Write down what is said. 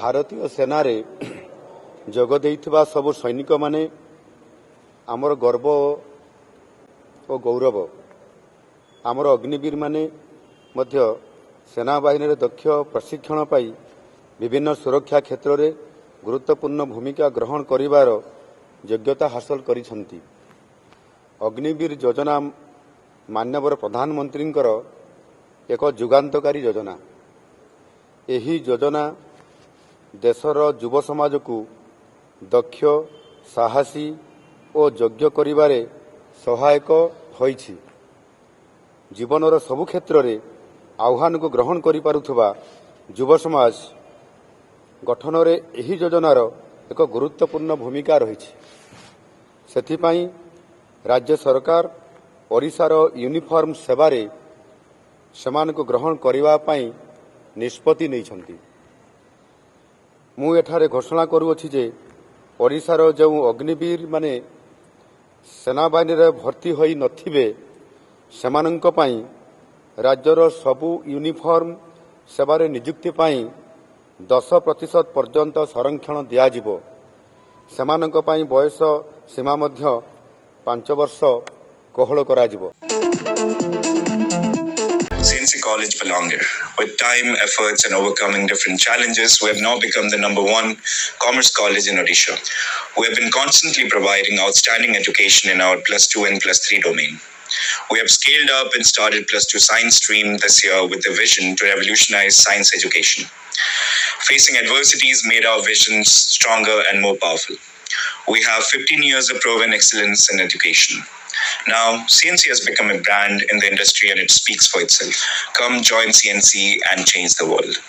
भारतीय सेना रे जोग देइथिबा सब सैनिक माने आमर गर्व और गौरव। आमर अग्निवीर माने मध्य सेना बाहिनी दक्ष प्रशिक्षण पाई विभिन्न सुरक्षा क्षेत्र में गुरुत्वपूर्ण भूमिका ग्रहण करिवार योग्यता हासिल करिसंती। अग्निवीर योजना माननीय प्रधानमंत्री एक जुगांतकारी योजना। एही योजना देशर युव समाज को दक्ष साहसी और योग्य करिवारे सहायक होइछि। जीवनर सबु क्षेत्र में आह्वान को ग्रहण करि पारुथबा युव समाज गठन रे एही योजनार एक गुरुत्वपूर्ण भूमिका रहिछि। सेथिपाई राज्य सरकार ओडिशार यूनिफॉर्म सेवारे सेमान को ग्रहण करिवा पाई निष्पत्ति नैछंती। मु एठारे घोषणा करूअछि जे ओडिशार जो अग्निवीर माने सेना बाहिनी रे भर्ती होई नथिबे सेमानंक पाई राज्यर सबु यूनिफॉर्म सेवारे नियुक्ति पाई 10% पर्यंत संरक्षण दियाजिबो। सेमानंक पाई बयस सीमा मध्य 5 वर्ष कोहल कराजिबो। CNC College belong here. With time, efforts, and overcoming different challenges, we have now become the #1 commerce college in Odisha. We have been constantly providing outstanding education in our +2 and +3 domain. We have scaled up and started +2 science stream this year with a vision to revolutionize science education. Facing adversities made our visions stronger and more powerful. We have 15 years of proven excellence in education. Now, CNC has become a brand in the industry and it speaks for itself. Come join CNC and change the world.